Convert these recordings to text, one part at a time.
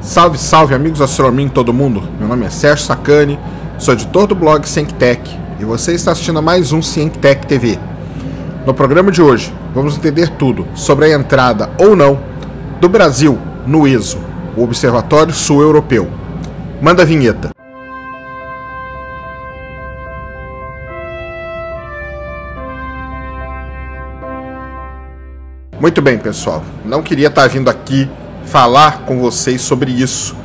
Salve, salve amigos da astronomia em todo mundo. Meu nome é Sérgio Sacani, sou editor do blog ScienceTech e você está assistindo a mais um ScienceTech TV. No programa de hoje, vamos entender tudo sobre a entrada ou não do Brasil no ESO, o Observatório Sul-Europeu. Manda a vinheta. Muito bem, pessoal. Não queria estar vindo aqui falar com vocês sobre isso,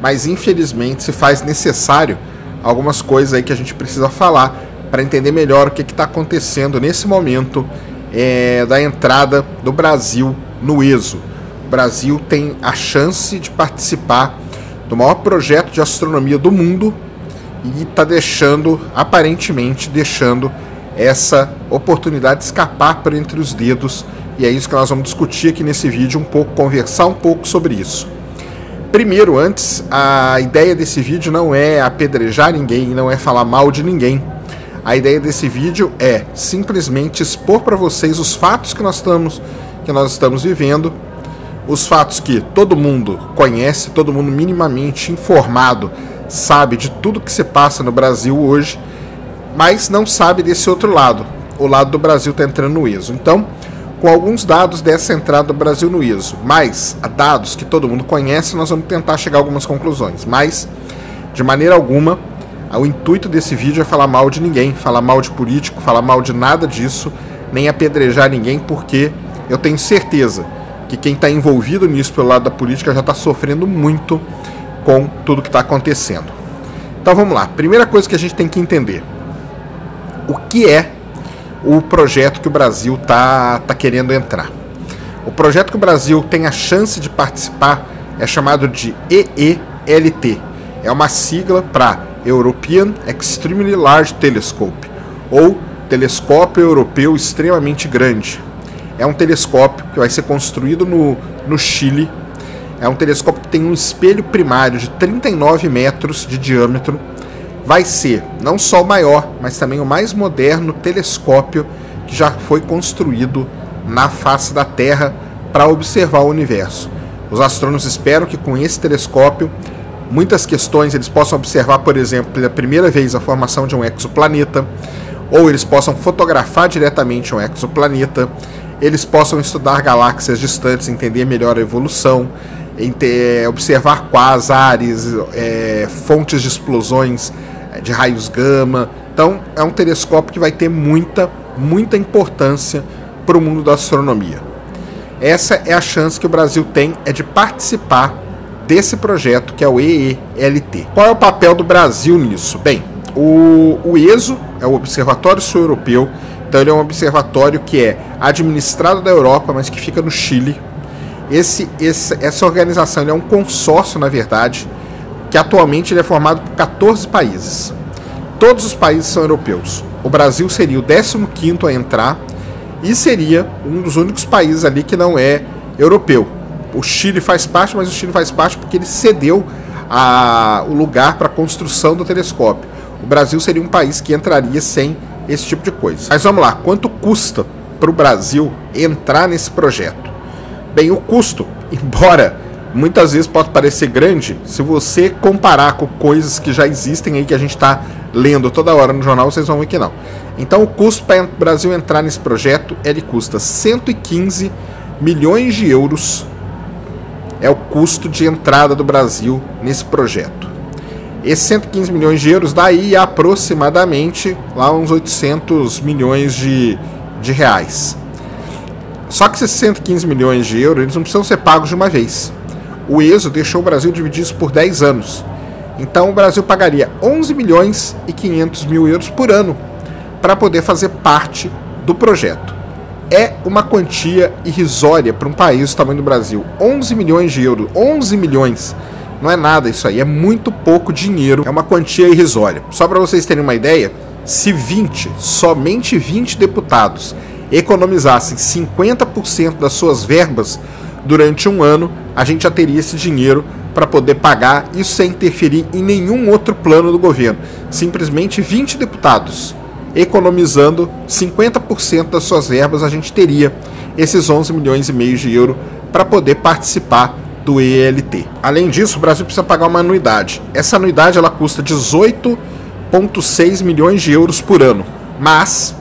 mas infelizmente se faz necessário algumas coisas aí que a gente precisa falar para entender melhor o que está acontecendo nesse momento da entrada do Brasil no ESO. O Brasil tem a chance de participar do maior projeto de astronomia do mundo e está aparentemente deixando essa oportunidade escapar por entre os dedos. E é isso que nós vamos discutir aqui nesse vídeo, conversar um pouco sobre isso. Primeiro, antes, a ideia desse vídeo não é apedrejar ninguém, não é falar mal de ninguém. A ideia desse vídeo é simplesmente expor para vocês os fatos que nós estamos vivendo, os fatos que todo mundo conhece, todo mundo minimamente informado sabe de tudo que se passa no Brasil hoje, mas não sabe desse outro lado. O lado do Brasil está entrando no ESO. Então, com alguns dados dessa entrada do Brasil no ESO, mais dados que todo mundo conhece, nós vamos tentar chegar a algumas conclusões. Mas, de maneira alguma, o intuito desse vídeo é falar mal de ninguém, falar mal de político, falar mal de nada disso, nem apedrejar ninguém, porque eu tenho certeza que quem está envolvido nisso pelo lado da política já está sofrendo muito com tudo que está acontecendo. Então vamos lá. Primeira coisa que a gente tem que entender: o que é o projeto que o Brasil tá querendo entrar. O projeto que o Brasil tem a chance de participar é chamado de EELT. É uma sigla para European Extremely Large Telescope, ou Telescópio Europeu Extremamente Grande. É um telescópio que vai ser construído no Chile. É um telescópio que tem um espelho primário de 39 metros de diâmetro. Vai ser não só o maior, mas também o mais moderno telescópio que já foi construído na face da Terra para observar o universo. Os astrônomos esperam que com esse telescópio, muitas questões eles possam observar, por exemplo, pela primeira vez a formação de um exoplaneta, ou eles possam fotografar diretamente um exoplaneta, eles possam estudar galáxias distantes, entender melhor a evolução, observar quasares, fontes de explosões de raios gama. Então é um telescópio que vai ter muita importância para o mundo da astronomia. Essa é a chance que o Brasil tem, de participar desse projeto que é o EELT. Qual é o papel do Brasil nisso? Bem, o ESO é o Observatório Sul-Europeu. Então ele é um observatório que é administrado da Europa, mas que fica no Chile. Essa organização é um consórcio, na verdade, que atualmente ele é formado por 14 países. Todos os países são europeus. O Brasil seria o 15º a entrar e seria um dos únicos países ali que não é europeu. O Chile faz parte, mas o Chile faz parte porque ele cedeu o lugar para a construção do telescópio. O Brasil seria um país que entraria sem esse tipo de coisa. Mas vamos lá, quanto custa para o Brasil entrar nesse projeto? Bem, o custo, embora muitas vezes pode parecer grande, se você comparar com coisas que já existem aí que a gente está lendo toda hora no jornal, vocês vão ver que não. Então o custo para o Brasil entrar nesse projeto, ele custa 115 milhões de euros, é o custo de entrada do Brasil nesse projeto. Esses 115 milhões de euros daí aproximadamente lá uns 800 milhões de reais. Só que esses 115 milhões de euros eles não precisam ser pagos de uma vez. O ESO deixou o Brasil dividir isso por 10 anos. Então o Brasil pagaria 11 milhões e 500 mil euros por ano para poder fazer parte do projeto. É uma quantia irrisória para um país do tamanho do Brasil. 11 milhões de euros. 11 milhões. Não é nada isso aí. É muito pouco dinheiro. É uma quantia irrisória. Só para vocês terem uma ideia, se somente 20 deputados economizassem 50% das suas verbas durante um ano, a gente já teria esse dinheiro para poder pagar, isso sem interferir em nenhum outro plano do governo. Simplesmente 20 deputados economizando 50% das suas verbas, a gente teria esses 11 milhões e meio de euros para poder participar do ELT. Além disso, o Brasil precisa pagar uma anuidade. Essa anuidade ela custa 18,6 milhões de euros por ano. Mas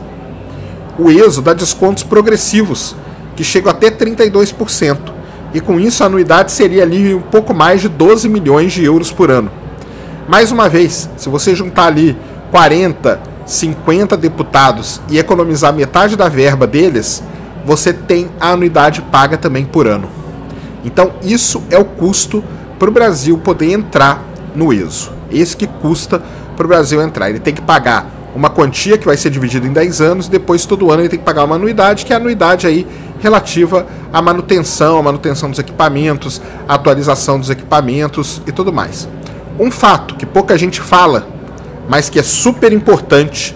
o ESO dá descontos progressivos, que chegam até 32%. E com isso a anuidade seria ali um pouco mais de 12 milhões de euros por ano. Mais uma vez, se você juntar ali 40, 50 deputados e economizar metade da verba deles, você tem a anuidade paga também por ano. Então isso é o custo para o Brasil poder entrar no ESO. Esse que custa para o Brasil entrar. Ele tem que pagar uma quantia que vai ser dividida em 10 anos, depois todo ano ele tem que pagar uma anuidade, que é a anuidade aí relativa à manutenção dos equipamentos, a atualização dos equipamentos e tudo mais. Um fato que pouca gente fala, mas que é super importante,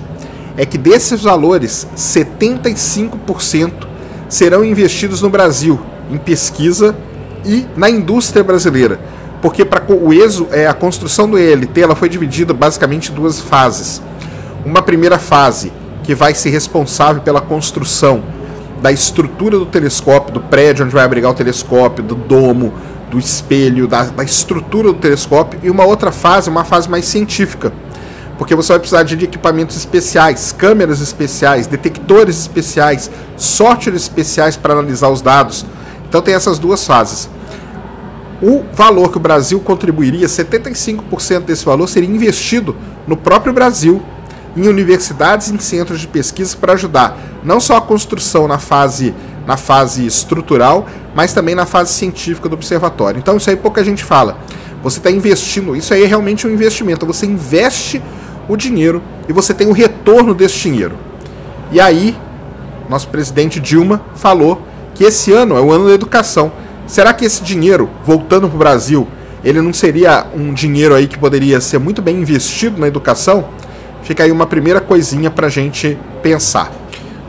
é que desses valores, 75% serão investidos no Brasil, em pesquisa e na indústria brasileira. Porque para o ESO, a construção do ELT ela foi dividida basicamente em duas fases. Uma primeira fase, que vai ser responsável pela construção da estrutura do telescópio, do prédio onde vai abrigar o telescópio, do domo, do espelho, da estrutura do telescópio, e uma outra fase, uma fase mais científica, porque você vai precisar de equipamentos especiais, câmeras especiais, detectores especiais, softwares especiais para analisar os dados. Então tem essas duas fases. O valor que o Brasil contribuiria, 75% desse valor seria investido no próprio Brasil, em universidades e em centros de pesquisa para ajudar não só a construção na fase estrutural, mas também na fase científica do observatório. Então isso aí pouca gente fala. Você está investindo, isso aí é realmente um investimento. Você investe o dinheiro e você tem o retorno desse dinheiro. E aí, nosso presidente Dilma falou que esse ano é o ano da educação. Será que esse dinheiro, voltando para o Brasil, ele não seria um dinheiro aí que poderia ser muito bem investido na educação? Fica aí uma primeira coisinha para a gente pensar.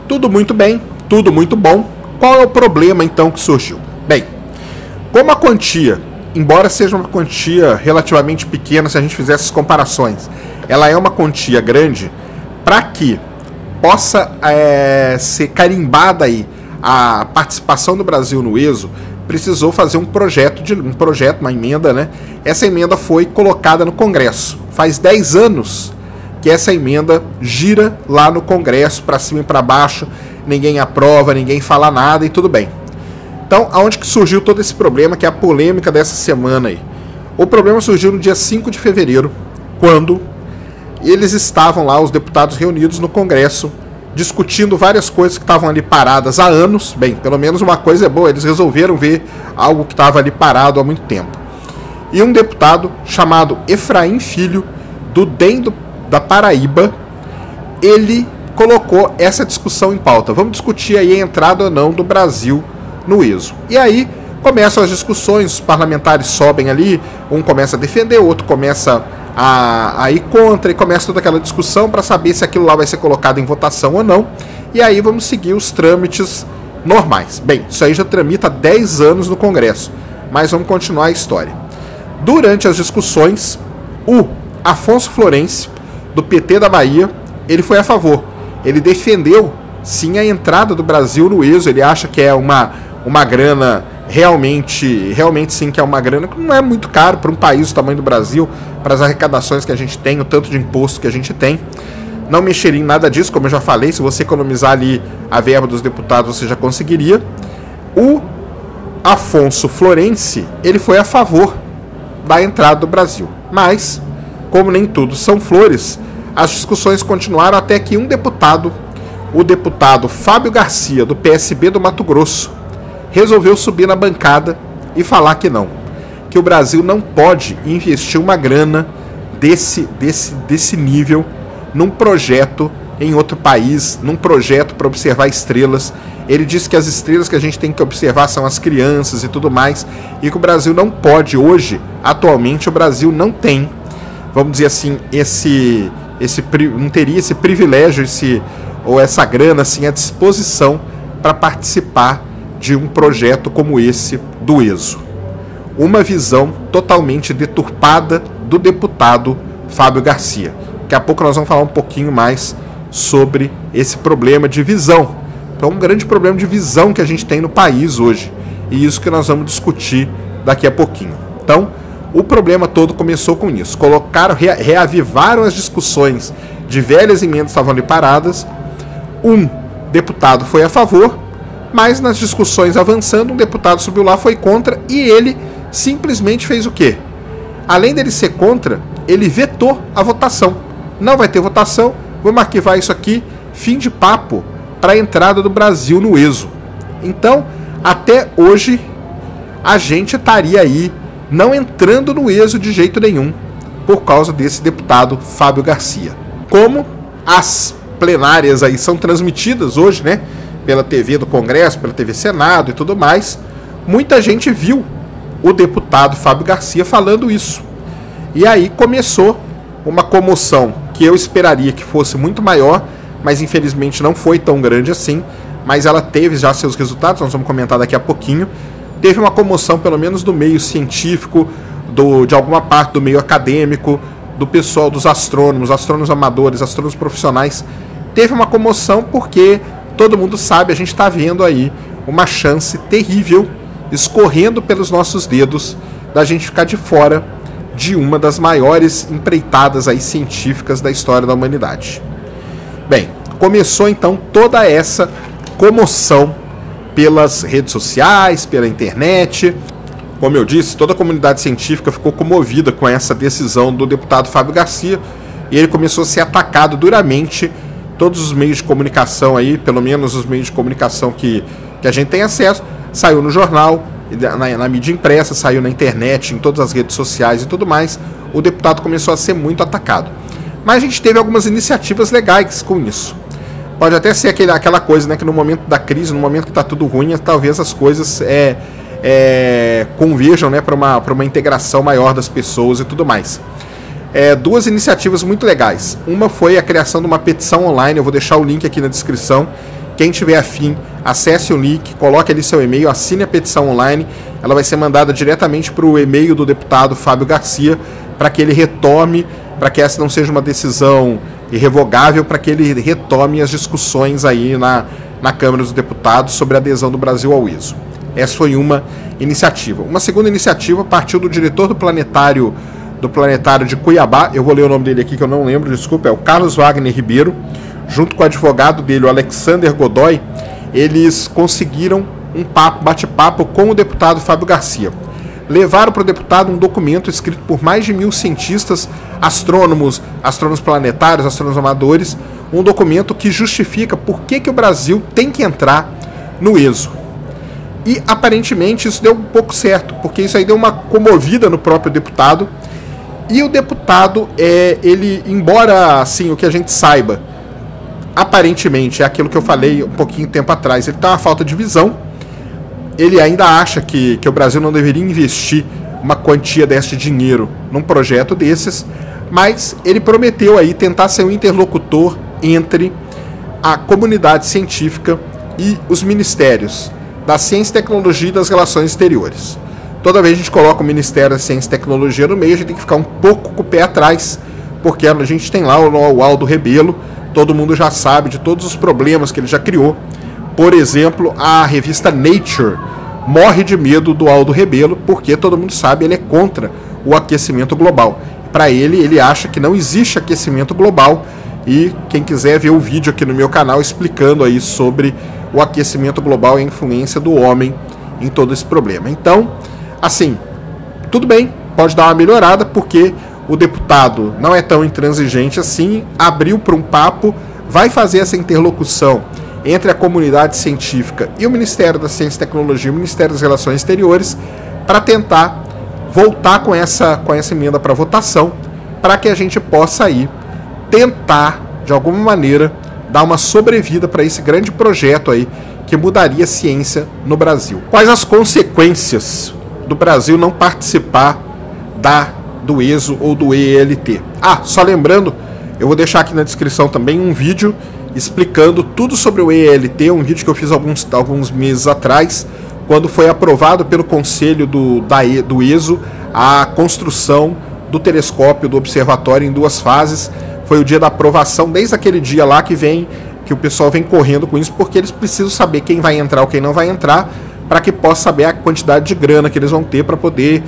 Tudo muito bem, tudo muito bom. Qual é o problema então que surgiu? Bem, como a quantia, embora seja uma quantia relativamente pequena se a gente fizesse as comparações, ela é uma quantia grande, para que possa ser carimbada aí a participação do Brasil no ESO, precisou fazer uma emenda, né? Essa emenda foi colocada no Congresso. Faz 10 anos que essa emenda gira lá no Congresso, para cima e para baixo, ninguém aprova, ninguém fala nada e tudo bem. Então, aonde que surgiu todo esse problema, que é a polêmica dessa semana aí? O problema surgiu no dia 5 de fevereiro, quando eles estavam lá, os deputados reunidos no Congresso, discutindo várias coisas que estavam ali paradas há anos. Bem, pelo menos uma coisa é boa, eles resolveram ver algo que estava ali parado há muito tempo. E um deputado chamado Efraim Filho, do DEM da Paraíba, ele colocou essa discussão em pauta. Vamos discutir aí a entrada ou não do Brasil no ESO. E aí começam as discussões, os parlamentares sobem ali, um começa a defender, o outro começa a ir contra, e começa toda aquela discussão para saber se aquilo lá vai ser colocado em votação ou não. E aí vamos seguir os trâmites normais. Bem, isso aí já tramita há 10 anos no Congresso, mas vamos continuar a história. Durante as discussões, o Afonso Florencio, do PT da Bahia, ele foi a favor. Ele defendeu, sim, a entrada do Brasil no ESO. Ele acha que é uma grana, realmente sim, que é uma grana que não é muito caro para um país do tamanho do Brasil, para as arrecadações que a gente tem, o tanto de imposto que a gente tem. Não mexeria em nada disso, como eu já falei, se você economizar ali a verba dos deputados, você já conseguiria. O Afonso Florencio, ele foi a favor da entrada do Brasil. Mas, como nem tudo são flores, as discussões continuaram até que um deputado, o deputado Fábio Garcia, do PSB do Mato Grosso, resolveu subir na bancada e falar que não, que o Brasil não pode investir uma grana desse nível num projeto em outro país, num projeto para observar estrelas. Ele disse que as estrelas que a gente tem que observar são as crianças e tudo mais, e que o Brasil não pode hoje, atualmente o Brasil não tem, vamos dizer assim, não teria esse privilégio, ou essa grana assim à disposição para participar de um projeto como esse do ESO. Uma visão totalmente deturpada do deputado Fábio Garcia. Daqui a pouco nós vamos falar um pouquinho mais sobre esse problema de visão. Então, um grande problema de visão que a gente tem no país hoje. E isso que nós vamos discutir daqui a pouquinho. Então, o problema todo começou com isso. Reavivaram as discussões de velhas emendas que estavam ali paradas. Um deputado foi a favor, mas nas discussões avançando, um deputado subiu lá, foi contra, e ele simplesmente fez o quê? Além dele ser contra, ele vetou a votação. Não vai ter votação, vamos arquivar isso aqui, fim de papo para a entrada do Brasil no ESO. Então, até hoje, a gente estaria aí não entrando no ESO de jeito nenhum, por causa desse deputado Fábio Garcia. Como as plenárias aí são transmitidas hoje, né, pela TV do Congresso, pela TV Senado e tudo mais, muita gente viu o deputado Fábio Garcia falando isso. E aí começou uma comoção que eu esperaria que fosse muito maior, mas infelizmente não foi tão grande assim, mas ela teve já seus resultados, nós vamos comentar daqui a pouquinho. Teve uma comoção, pelo menos do meio científico, de alguma parte do meio acadêmico, do pessoal dos astrônomos amadores, astrônomos profissionais. Teve uma comoção porque todo mundo sabe, a gente está vendo aí uma chance terrível escorrendo pelos nossos dedos da gente ficar de fora de uma das maiores empreitadas aí científicas da história da humanidade. Bem, começou então toda essa comoção pelas redes sociais, pela internet. Como eu disse, toda a comunidade científica ficou comovida com essa decisão do deputado Fábio Garcia e ele começou a ser atacado duramente. Todos os meios de comunicação aí, pelo menos os meios de comunicação que a gente tem acesso, saiu no jornal, na mídia impressa, saiu na internet, em todas as redes sociais e tudo mais. O deputado começou a ser muito atacado. Mas a gente teve algumas iniciativas legais com isso. Pode até ser aquela coisa, né, que no momento da crise, no momento que está tudo ruim, talvez as coisas converjam, né, para uma integração maior das pessoas e tudo mais. Duas iniciativas muito legais. Uma foi a criação de uma petição online, eu vou deixar o link aqui na descrição. Quem tiver afim, acesse o link, coloque ali seu e-mail, assine a petição online. Ela vai ser mandada diretamente para o e-mail do deputado Fábio Garcia, para que ele retome, para que essa não seja uma decisão irrevogável, para que ele retome as discussões aí na Câmara dos Deputados sobre a adesão do Brasil ao ESO. Essa foi uma iniciativa. Uma segunda iniciativa partiu do diretor do planetário de Cuiabá, eu vou ler o nome dele aqui que eu não lembro, desculpa, é o Carlos Wagner Ribeiro, junto com o advogado dele, o Alexander Godoy. Eles conseguiram um bate-papo com o deputado Fábio Garcia. Levaram para o deputado um documento escrito por mais de 1000 cientistas, astrônomos planetários, astrônomos amadores, um documento que justifica por que o Brasil tem que entrar no ESO. E aparentemente isso deu um pouco certo, porque isso aí deu uma comovida no próprio deputado. E o deputado, ele, embora assim, o que a gente saiba, aparentemente é aquilo que eu falei um pouquinho tempo atrás, ele tem uma falta de visão. Ele ainda acha que o Brasil não deveria investir uma quantia deste dinheiro num projeto desses, mas ele prometeu aí tentar ser um interlocutor entre a comunidade científica e os ministérios da Ciência e Tecnologia e das Relações Exteriores. Toda vez que a gente coloca o Ministério da Ciência e Tecnologia no meio, a gente tem que ficar um pouco com o pé atrás, porque a gente tem lá o Aldo Rebelo, todo mundo já sabe de todos os problemas que ele já criou. Por exemplo, a revista Nature morre de medo do Aldo Rebelo, porque todo mundo sabe, ele é contra o aquecimento global. Para ele acha que não existe aquecimento global, e quem quiser ver o vídeo aqui no meu canal explicando aí sobre o aquecimento global e a influência do homem em todo esse problema. Então, assim, tudo bem, pode dar uma melhorada, porque o deputado não é tão intransigente assim, abriu para um papo, vai fazer essa interlocução entre a comunidade científica e o Ministério da Ciência e Tecnologia e o Ministério das Relações Exteriores para tentar voltar com essa emenda para votação, para que a gente possa aí tentar, de alguma maneira, dar uma sobrevida para esse grande projeto aí que mudaria a ciência no Brasil. Quais as consequências do Brasil não participar do ESO ou do ELT? Só lembrando, eu vou deixar aqui na descrição também um vídeo explicando tudo sobre o ELT, um vídeo que eu fiz alguns meses atrás, quando foi aprovado pelo Conselho do ESO a construção do telescópio do observatório em 2 fases. Foi o dia da aprovação, desde aquele dia lá que o pessoal vem correndo com isso, porque eles precisam saber quem vai entrar ou quem não vai entrar, para que possa saber a quantidade de grana que eles vão ter para poder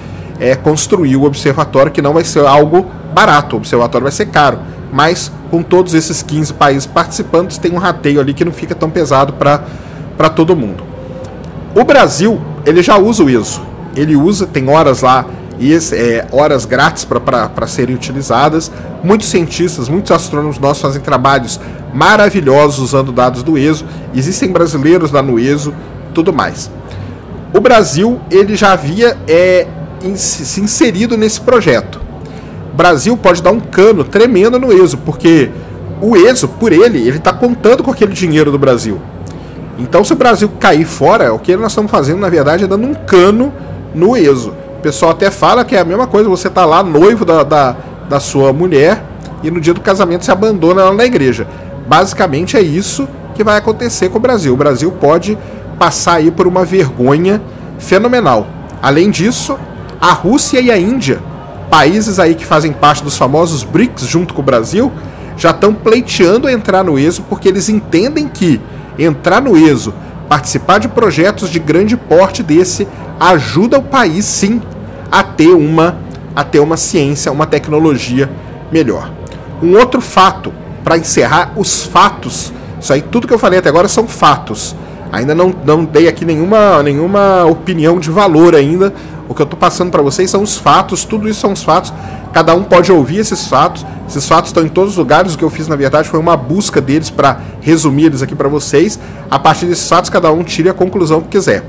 construir o observatório, que não vai ser algo barato, o observatório vai ser caro, mas com todos esses 15 países participantes tem um rateio ali que não fica tão pesado para todo mundo. O Brasil, ele já usa o ESO, ele usa, tem horas lá, horas grátis para serem utilizadas. Muitos cientistas, muitos astrônomos nossos fazem trabalhos maravilhosos usando dados do ESO, existem brasileiros lá no ESO, tudo mais. O Brasil, ele já havia se inserido nesse projeto. O Brasil pode dar um cano tremendo no ESO, porque o ESO, por ele está contando com aquele dinheiro do Brasil. Então, se o Brasil cair fora, o que nós estamos fazendo, na verdade, é dando um cano no ESO. O pessoal até fala que é a mesma coisa, você tá lá noivo da sua mulher e no dia do casamento se abandona ela na igreja. Basicamente é isso que vai acontecer com o Brasil. O Brasil pode passar aí por uma vergonha fenomenal. Além disso, a Rússia e a Índia, países aí que fazem parte dos famosos BRICS junto com o Brasil, já estão pleiteando entrar no ESO porque eles entendem que entrar no ESO, participar de projetos de grande porte desse, ajuda o país sim a ter uma ciência, uma tecnologia melhor. Um outro fato, para encerrar os fatos, isso aí tudo que eu falei até agora são fatos. Ainda não dei aqui nenhuma opinião de valor ainda. O que eu estou passando para vocês são os fatos, tudo isso são os fatos. Cada um pode ouvir esses fatos estão em todos os lugares. O que eu fiz, na verdade, foi uma busca deles para resumir eles aqui para vocês. A partir desses fatos, cada um tire a conclusão que quiser.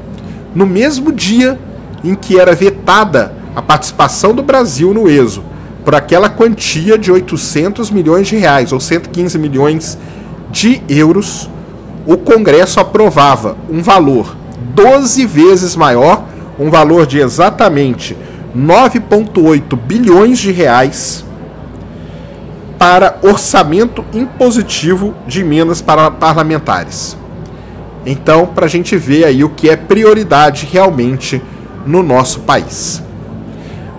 No mesmo dia em que era vetada a participação do Brasil no ESO, por aquela quantia de 800 milhões de reais, ou 115 milhões de euros, o Congresso aprovava um valor 12 vezes maior, um valor de exatamente 9,8 bilhões de reais para orçamento impositivo de emendas parlamentares. Então, para a gente ver aí o que é prioridade realmente no nosso país.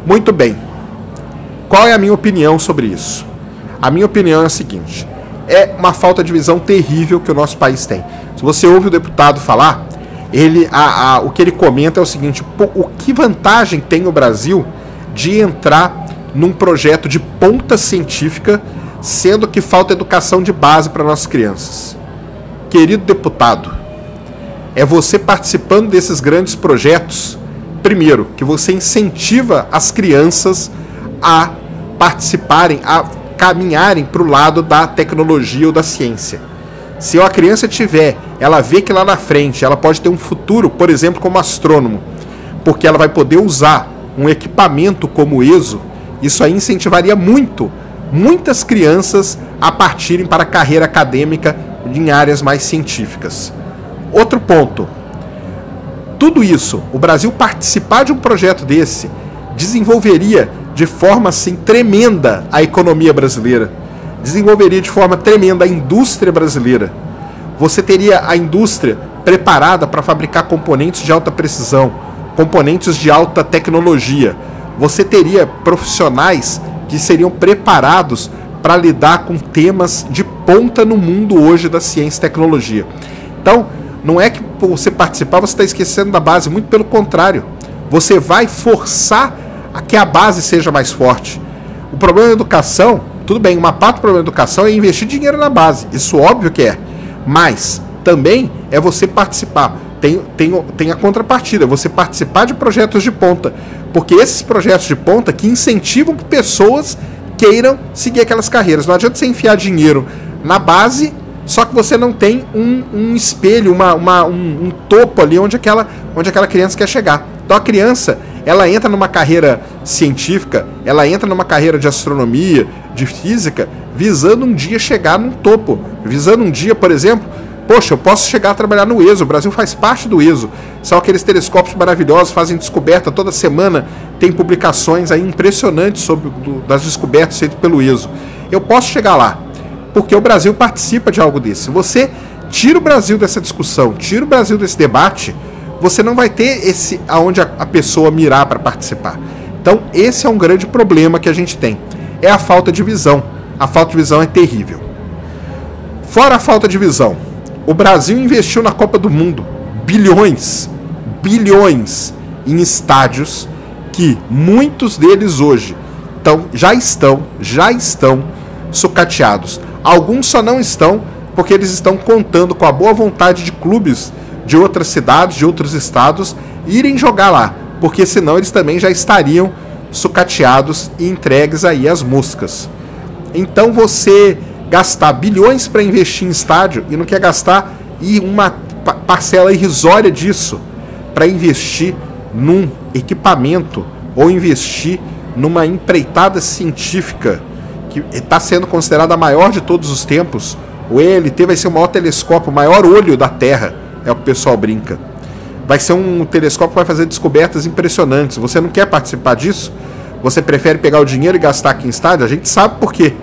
Muito bem. Qual é a minha opinião sobre isso? A minha opinião é a seguinte: é uma falta de visão terrível que o nosso país tem. Se você ouve o deputado falar, o que ele comenta é o seguinte: o que vantagem tem o Brasil de entrar num projeto de ponta científica, sendo que falta educação de base para nossas crianças? Querido deputado, é você participando desses grandes projetos, primeiro, que você incentiva as crianças a participarem, a caminharem para o lado da tecnologia ou da ciência. Se a criança ela vê que lá na frente ela pode ter um futuro, por exemplo, como astrônomo, porque ela vai poder usar um equipamento como o ESO, isso aí incentivaria muitas crianças a partirem para a carreira acadêmica em áreas mais científicas. Outro ponto, tudo isso, o Brasil participar de um projeto desse, desenvolveria de forma assim tremenda a economia brasileira, desenvolveria de forma tremenda a indústria brasileira. Você teria a indústria preparada para fabricar componentes de alta precisão, componentes de alta tecnologia. Você teria profissionais que seriam preparados para lidar com temas de ponta no mundo hoje da ciência e tecnologia. Então, não é que por você participar você está esquecendo da base, muito pelo contrário. Você vai forçar a que a base seja mais forte. O problema da educação, tudo bem, uma parte do problema da educação é investir dinheiro na base, isso óbvio que é, mas também é você participar, tem a contrapartida, você participar de projetos de ponta, porque esses projetos de ponta que incentivam que pessoas queiram seguir aquelas carreiras. Não adianta você enfiar dinheiro na base, só que você não tem um espelho, um topo ali onde aquela criança quer chegar. Então a criança, ela entra numa carreira científica, ela entra numa carreira de astronomia, de física, visando um dia chegar num topo, visando um dia, por exemplo, poxa, eu posso chegar a trabalhar no ESO, o Brasil faz parte do ESO, são aqueles telescópios maravilhosos, fazem descoberta toda semana, tem publicações aí impressionantes das descobertas feitas pelo ESO. Eu posso chegar lá, porque o Brasil participa de algo desse. Você tira o Brasil dessa discussão, tira o Brasil desse debate, você não vai ter aonde a pessoa mirar para participar. Então, esse é um grande problema que a gente tem. É a falta de visão. A falta de visão é terrível. Fora a falta de visão, o Brasil investiu na Copa do Mundo bilhões bilhões em estádios que muitos deles hoje já estão sucateados. Alguns só não estão porque eles estão contando com a boa vontade de clubes de outras cidades, de outros estados, irem jogar lá, porque senão eles também já estariam sucateados e entregues aí às moscas. Então você gastar bilhões para investir em estádio e não quer gastar uma parcela irrisória disso para investir num equipamento ou investir numa empreitada científica que está sendo considerada a maior de todos os tempos. O ELT vai ser o maior telescópio, o maior olho da Terra, é o que o pessoal brinca. Vai ser um telescópio que vai fazer descobertas impressionantes. Você não quer participar disso? Você prefere pegar o dinheiro e gastar aqui em estádio? A gente sabe por quê.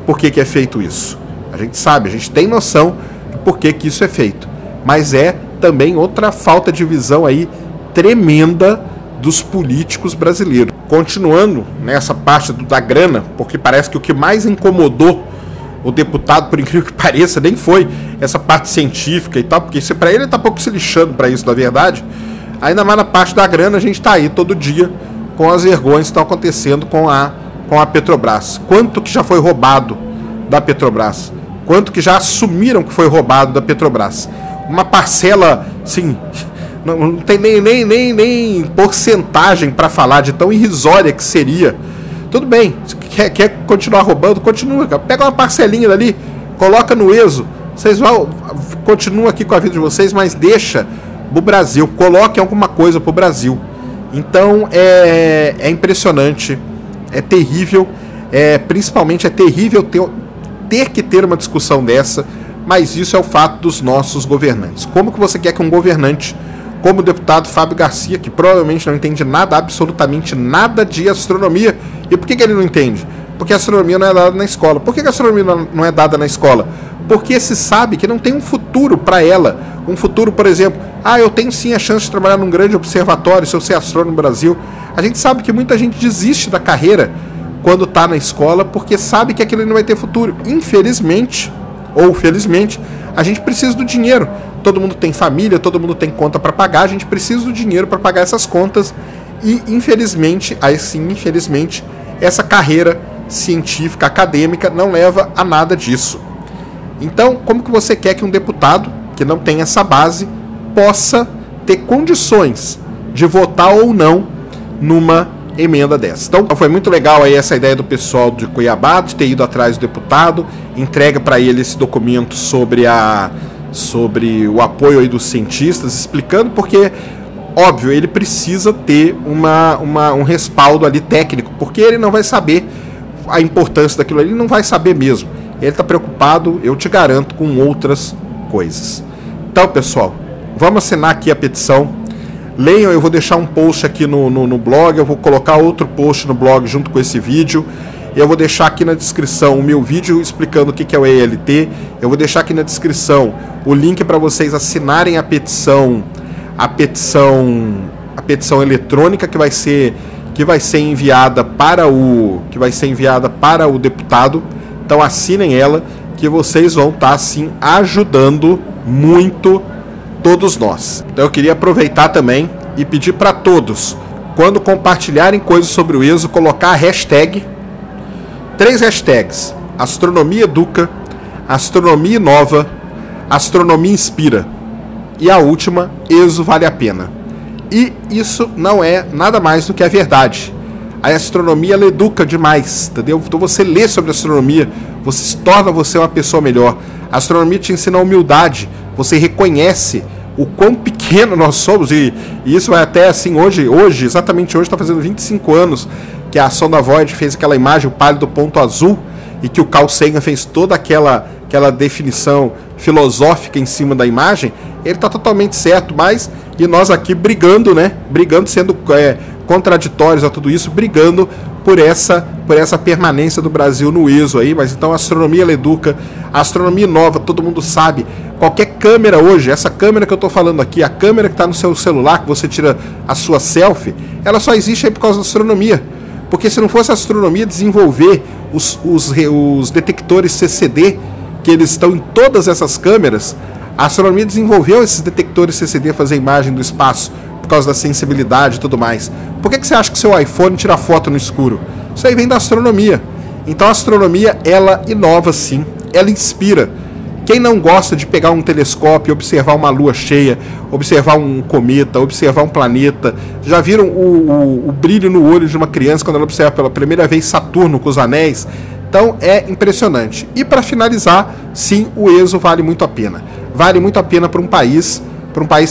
Por que é feito isso? A gente sabe, a gente tem noção de por que isso é feito. Mas é também outra falta de visão aí tremenda dos políticos brasileiros. Continuando nessa parte da grana, porque parece que o que mais incomodou o deputado, por incrível que pareça, nem foi essa parte científica e tal, porque isso para ele tá pouco se lixando para isso, na verdade. Ainda mais na parte da grana, a gente tá aí todo dia com as vergonhas que estão acontecendo com a Petrobras. Quanto que já foi roubado da Petrobras? Quanto que já assumiram que foi roubado da Petrobras? Uma parcela, assim, não tem nem porcentagem para falar de tão irrisória que seria. Tudo bem, quer continuar roubando, continua. Pega uma parcelinha dali, coloca no ESO. Vocês continuam aqui com a vida de vocês, mas deixa pro Brasil. Coloquem alguma coisa pro Brasil. Então é impressionante, é terrível. Principalmente é terrível ter que ter uma discussão dessa, mas isso é o fato dos nossos governantes. Como que você quer que um governante como o deputado Fábio Garcia, que provavelmente não entende nada, absolutamente nada de astronomia. E por que ele não entende? Porque a astronomia não é dada na escola. Por que a astronomia não é dada na escola? Porque se sabe que não tem um futuro para ela. Um futuro, por exemplo, eu tenho sim a chance de trabalhar num grande observatório se eu ser astrônomo no Brasil. A gente sabe que muita gente desiste da carreira quando está na escola porque sabe que aquilo não vai ter futuro. Infelizmente, ou felizmente, a gente precisa do dinheiro. Todo mundo tem família, todo mundo tem conta para pagar, a gente precisa do dinheiro para pagar essas contas e infelizmente, essa carreira científica, acadêmica não leva a nada disso. Então, como que você quer que um deputado que não tem essa base possa ter condições de votar ou não numa emenda dessa? Então, foi muito legal aí essa ideia do pessoal de Cuiabá, de ter ido atrás do deputado, entrega para ele esse documento sobre o apoio aí dos cientistas, explicando porque, óbvio, ele precisa ter um respaldo ali técnico, porque ele não vai saber a importância daquilo ali, ele não vai saber mesmo. Ele está preocupado, eu te garanto, com outras coisas. Então, pessoal, vamos assinar aqui a petição. Leiam, eu vou deixar um post aqui no blog, eu vou colocar outro post no blog junto com esse vídeo. Eu vou deixar aqui na descrição o meu vídeo explicando o que é o ELT. Eu vou deixar aqui na descrição o link para vocês assinarem a petição eletrônica que vai ser enviada para o deputado. Então assinem ela, que vocês vão estar assim ajudando muito todos nós. Então eu queria aproveitar também e pedir para todos, quando compartilharem coisas sobre o ESO, colocar a hashtag, 3 hashtags: Astronomia Educa, Astronomia Inova, Astronomia Inspira e a última, ESO Vale a Pena. E isso não é nada mais do que a verdade. A astronomia, ela educa demais, entendeu? Então você lê sobre astronomia, você torna você uma pessoa melhor. A astronomia te ensina a humildade, você reconhece o quão pequeno nós somos, e isso vai até assim, exatamente hoje está fazendo 25 anos que a sonda Voyager fez aquela imagem, o pálido ponto azul, e que o Carl Sagan fez toda aquela definição filosófica em cima da imagem. Ele está totalmente certo, mas e nós aqui brigando, né? Brigando, sendo contraditórios a tudo isso, brigando por essa permanência do Brasil no ESO aí. Mas então a astronomia, ela educa, a astronomia nova, todo mundo sabe. Qualquer câmera hoje, essa câmera que eu estou falando aqui, a câmera que está no seu celular, que você tira a sua selfie, ela só existe aí por causa da astronomia. Porque se não fosse a astronomia desenvolver os detectores CCD, que eles estão em todas essas câmeras, a astronomia desenvolveu esses detectores CCD a fazer imagem do espaço. por causa da sensibilidade e tudo mais. Por que você acha que seu iPhone tira foto no escuro? Isso aí vem da astronomia. Então a astronomia, ela inova sim, ela inspira. Quem não gosta de pegar um telescópio, observar uma lua cheia, observar um cometa, observar um planeta? Já viram o brilho no olho de uma criança quando ela observa pela primeira vez Saturno com os anéis? Então é impressionante. E para finalizar, sim, o ESO vale muito a pena. Vale muito a pena para um país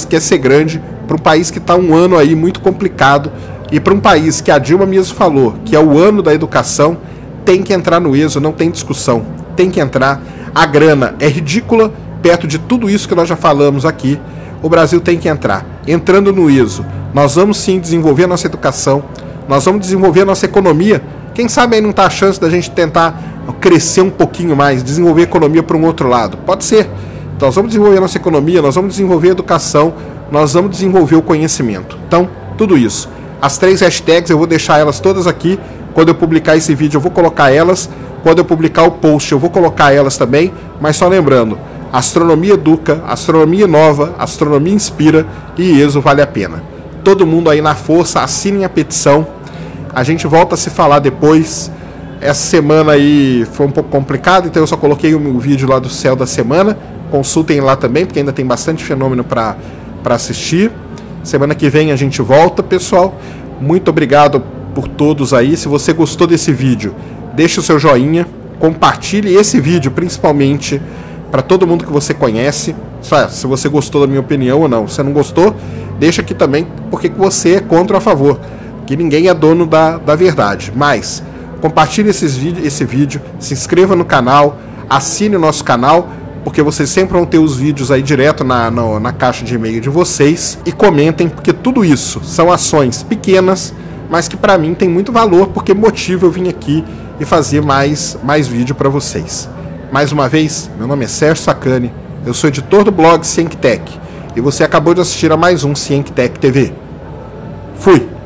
que quer ser grande, para um país que está um ano aí muito complicado, e para um país que a Dilma mesmo falou, que é o ano da educação, tem que entrar no ESO, não tem discussão, tem que entrar. A grana é ridícula, perto de tudo isso que nós já falamos aqui, o Brasil tem que entrar. Entrando no ESO, nós vamos sim desenvolver a nossa educação, nós vamos desenvolver a nossa economia. Quem sabe aí não está a chance da gente tentar crescer um pouquinho mais, desenvolver a economia para um outro lado. Pode ser. Então, nós vamos desenvolver a nossa economia, nós vamos desenvolver a educação, nós vamos desenvolver o conhecimento. Então, tudo isso. As 3 hashtags, eu vou deixar elas todas aqui. Quando eu publicar esse vídeo, eu vou colocar elas. Quando eu publicar o post, eu vou colocar elas também. Mas só lembrando, astronomia educa, astronomia inova, astronomia inspira e ESO vale a pena. Todo mundo aí na força, assinem a petição. A gente volta a se falar depois. Essa semana aí foi um pouco complicado, então eu só coloquei o vídeo lá do céu da semana. Consultem lá também, porque ainda tem bastante fenômeno para assistir. Semana que vem a gente volta, pessoal. Muito obrigado por todos aí. Se você gostou desse vídeo, deixe o seu joinha, compartilhe esse vídeo principalmente para todo mundo que você conhece. Se você gostou da minha opinião ou não. Se não gostou, deixa aqui também porque você é contra ou a favor. Que ninguém é dono da verdade. Mas compartilhe esse vídeo, se inscreva no canal, assine o nosso canal, porque vocês sempre vão ter os vídeos aí direto na caixa de e-mail de vocês. E comentem, porque tudo isso são ações pequenas, mas que para mim tem muito valor, porque motiva eu vir aqui e fazer mais vídeo para vocês. Mais uma vez, meu nome é Sérgio Sacani, eu sou editor do blog CienCTech, e você acabou de assistir a mais um CienCTech TV. Fui!